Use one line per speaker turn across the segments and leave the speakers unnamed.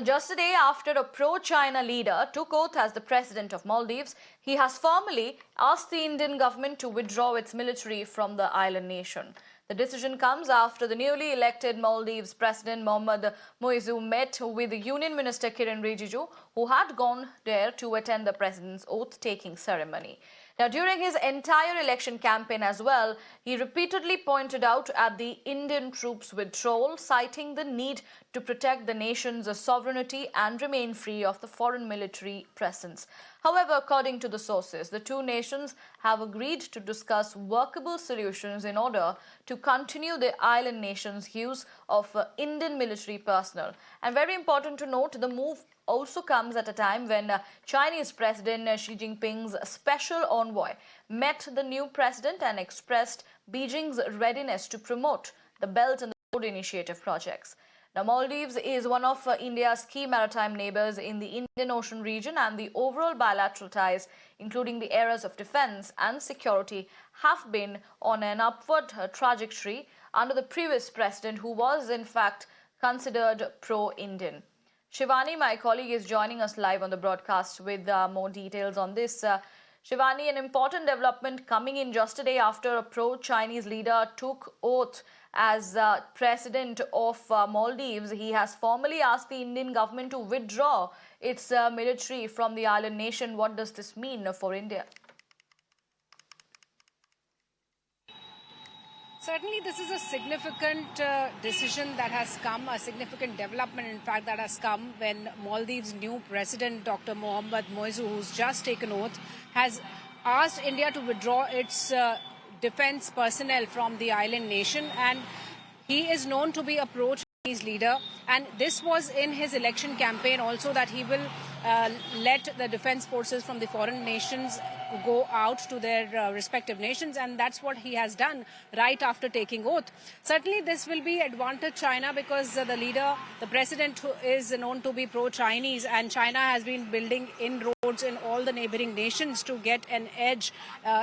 just a day after a pro-China leader took oath as the president of Maldives, he has formally asked the Indian government to withdraw its military from the island nation. The decision comes after the newly elected Maldives President Mohammed Muizzu met with the Union Minister Kiren Rijiju, who had gone there to attend the president's oath-taking ceremony. Now, during his entire election campaign as well, he repeatedly pointed out at the Indian troops' withdrawal, citing the need to protect the nation's sovereignty and remain free of the foreign military presence. However, according to the sources, the two nations have agreed to discuss workable solutions in order to continue the island nation's use of Indian military personnel. And very important to note, the move also comes at a time when Chinese President Xi Jinping's special envoy met the new president and expressed Beijing's readiness to promote the Belt and Road Initiative projects. Now, Maldives is one of India's key maritime neighbors in the Indian Ocean region, and the overall bilateral ties, including the areas of defense and security, have been on an upward trajectory under the previous president, who was in fact considered pro-Indian. Shivani, my colleague, is joining us live on the broadcast with more details on this. Shivani, an important development coming in just a day after a pro-Chinese leader took oath as president of Maldives. He has formally asked the Indian government to withdraw its military from the island nation. What does this mean for India?
Certainly, this is a significant decision that has come, a significant development, in fact, that has come when Maldives' new president, Dr. Mohammed Muizzu, who's just taken oath, has asked India to withdraw its defense personnel from the island nation. And he is known to be a pro-Chinese leader. And this was in his election campaign also, that he will let the defense forces from the foreign nations go out to their respective nations, and that's what he has done right after taking oath. Certainly this will be advantage China, because the president, is known to be pro-Chinese, and China has been building inroads in all the neighboring nations to get an edge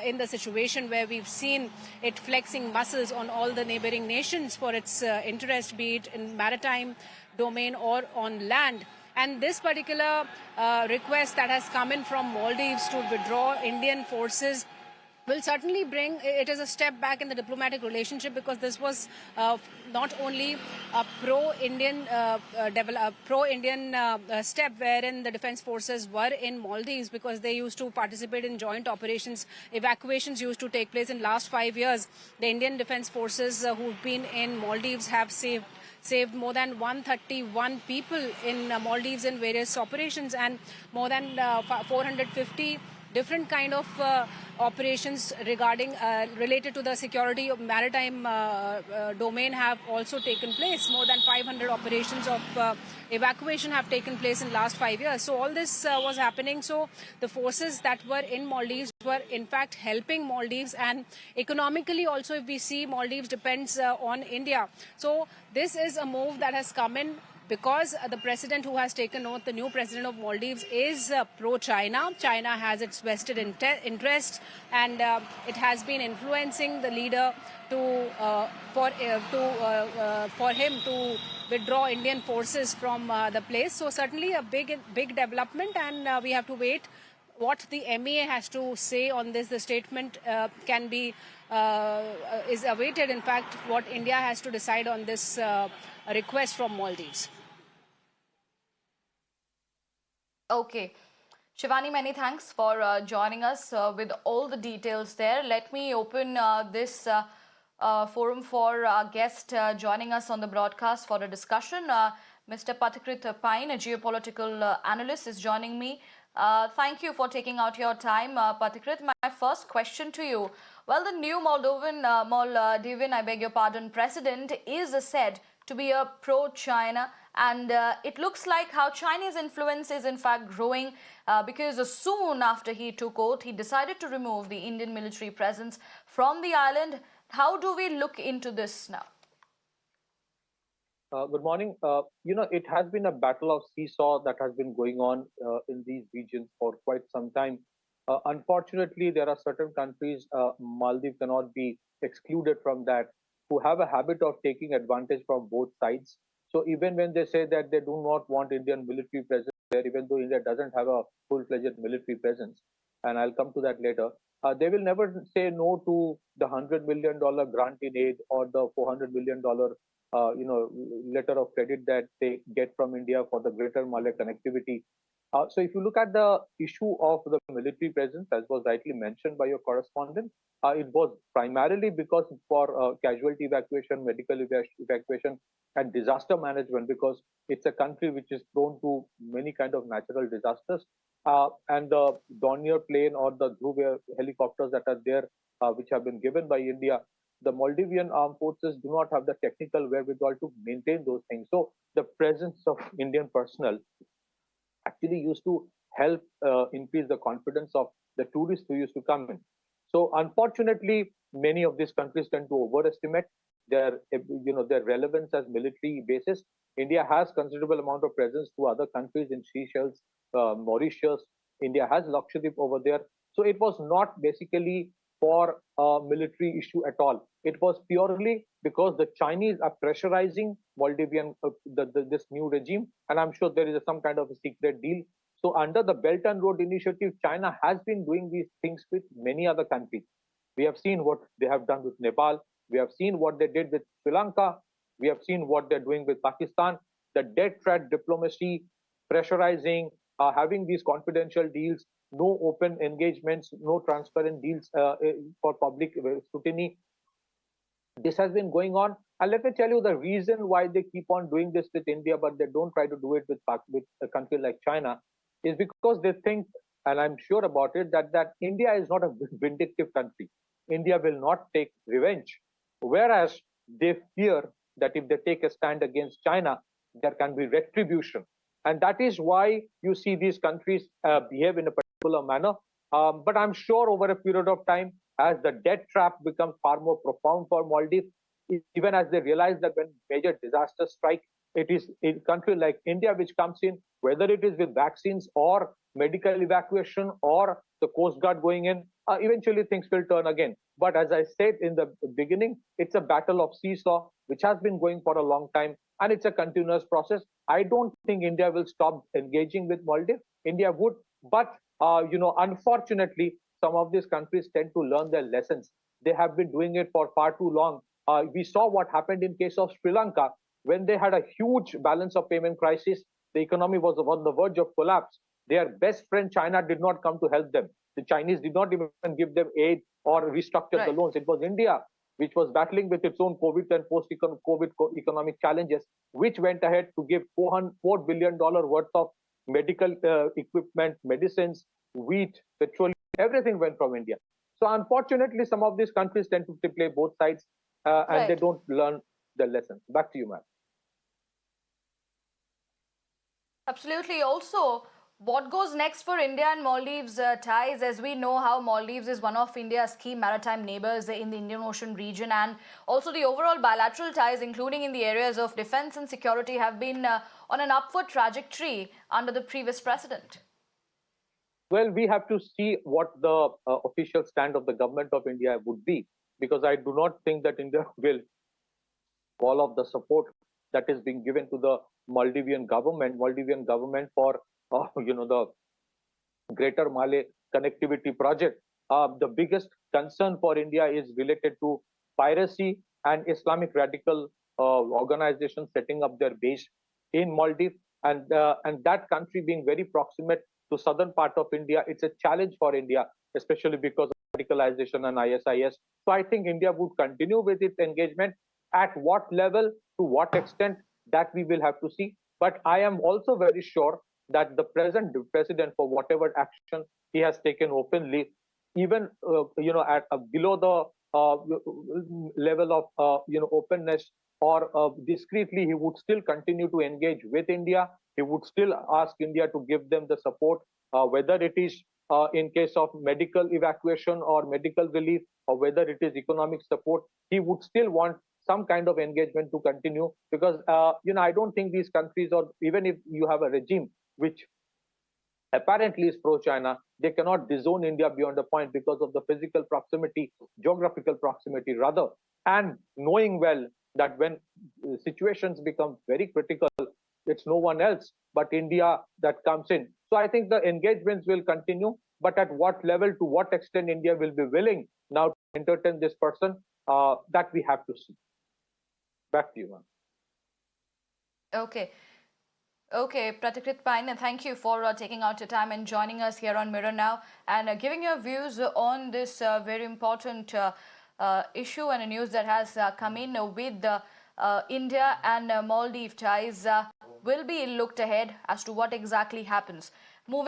in the situation where we've seen it flexing muscles on all the neighboring nations for its interest, be it in maritime domain or on land. And this particular request that has come in from Maldives to withdraw Indian forces will certainly bring, it is a step back in the diplomatic relationship, because this was not only a pro-Indian step wherein the defense forces were in Maldives because they used to participate in joint operations. Evacuations used to take place in last 5 years. The Indian defense forces who've been in Maldives have saved more than 131 people in Maldives in various operations, and more than 450 different kind of operations regarding related to the security of maritime domain have also taken place. More than 500 operations of evacuation have taken place in last 5 years. So all this was happening. So the forces that were in Maldives were in fact helping Maldives, and economically also, if we see, Maldives depends on India. So this is a move that has come in because the president who has taken oath, the new president of Maldives, is pro-China. China has its vested interests, and it has been influencing the leader for him to withdraw Indian forces from the place. So certainly a big development, and we have to wait what the MEA has to say on this. The statement is awaited. In fact, what India has to decide on this request from Maldives.
Okay. Shivani, many thanks for joining us with all the details there. Let me open this forum for our guest joining us on the broadcast for a discussion. Mr. Pathikrit Pine, a geopolitical analyst, is joining me. Thank you for taking out your time, Pathikrit. My first question to you. Well, the new Maldivian, I beg your pardon, president is said to be a pro-China, and it looks like how Chinese influence is in fact growing because soon after he took oath, he decided to remove the Indian military presence from the island. How do we look into this now?
Good morning. It has been a battle of seesaw that has been going on in these regions for quite some time. Unfortunately, there are certain countries, Maldives cannot be excluded from that, who have a habit of taking advantage from both sides. So even when they say that they do not want Indian military presence there, even though India doesn't have a full-fledged military presence, and I'll come to that later, they will never say no to the $100 million grant in aid or the $400 million letter of credit that they get from India for the Greater Malay connectivity. So if you look at the issue of the military presence, as was rightly mentioned by your correspondent, it was primarily because for casualty evacuation, medical evacuation, and disaster management, because it's a country which is prone to many kind of natural disasters. And the Dornier plane or the Dhruv helicopters that are there, which have been given by India, the Maldivian armed forces do not have the technical wherewithal to maintain those things. So the presence of Indian personnel actually used to help increase the confidence of the tourists who used to come in. So unfortunately, many of these countries tend to overestimate their relevance as military bases. India has considerable amount of presence to other countries in Seychelles, Mauritius. India has Lakshadweep over there. So it was not basically for a military issue at all. It was purely because the Chinese are pressurizing Maldivian this new regime, and I'm sure there is some kind of a secret deal. So under the Belt and Road Initiative, China has been doing these things with many other countries. We have seen what they have done with Nepal. We have seen what they did with Sri Lanka. We have seen what they're doing with Pakistan. The dead threat diplomacy, pressurizing, having these confidential deals, no open engagements, no transparent deals for public scrutiny. This has been going on. And let me tell you the reason why they keep on doing this with India, but they don't try to do it with a country like China, is because they think, and I'm sure about it, that India is not a vindictive country. India will not take revenge. Whereas they fear that if they take a stand against China, there can be retribution. And that is why you see these countries behave in a particular manner. But I'm sure over a period of time, as the debt trap becomes far more profound for Maldives, even as they realize that when major disasters strike, it is a country like India which comes in, whether it is with vaccines or medical evacuation or the Coast Guard going in, eventually things will turn again. But as I said in the beginning, it's a battle of seesaw, which has been going for a long time, and it's a continuous process. I don't think India will stop engaging with Maldives. India would, but unfortunately, some of these countries tend to learn their lessons. They have been doing it for far too long. We saw what happened in case of Sri Lanka when they had a huge balance of payment crisis. The economy was on the verge of collapse. Their best friend China did not come to help them. The Chinese did not even give them aid or restructure the loans. It was India which was battling with its own COVID and post-COVID economic challenges, which went ahead to give $4 billion worth of medical equipment, medicines, wheat, petroleum, everything went from India. So unfortunately, some of these countries tend to play both sides and they don't learn the lesson. Back to you, ma'am.
Absolutely. Also, what goes next for India and Maldives ties? As we know how Maldives is one of India's key maritime neighbors in the Indian Ocean region, and also the overall bilateral ties, including in the areas of defense and security, have been on an upward trajectory under the previous president.
Well, we have to see what the official stand of the government of India would be, because I do not think that India will all of the support that is being given to the Maldivian government for the Greater Malay connectivity project. The biggest concern for India is related to piracy and Islamic radical organizations setting up their base in Maldives, and that country being very proximate to southern part of India. It's a challenge for India, especially because of radicalization and ISIS. So I think India would continue with its engagement. At what level, to what extent, that we will have to see. But I am also very sure that the present president, for whatever action he has taken openly, even at below the level of openness or discreetly, he would still continue to engage with India. He would still ask India to give them the support, whether it is in case of medical evacuation or medical relief, or whether it is economic support. He would still want some kind of engagement to continue, because I don't think these countries, or even if you have a regime which apparently is pro-China, they cannot disown India beyond a point because of the physical proximity, geographical proximity rather, and knowing well that when situations become very critical, it's no one else but India that comes in. So I think the engagements will continue, but at what level, to what extent India will be willing now to entertain this person, that we have to see. Back to you, ma'am.
Okay. Okay, Pratikrit Paine, thank you for taking out your time and joining us here on Mirror Now and giving your views on this very important issue and a news that has come in with India and Maldives ties. Will be looked ahead as to what exactly happens.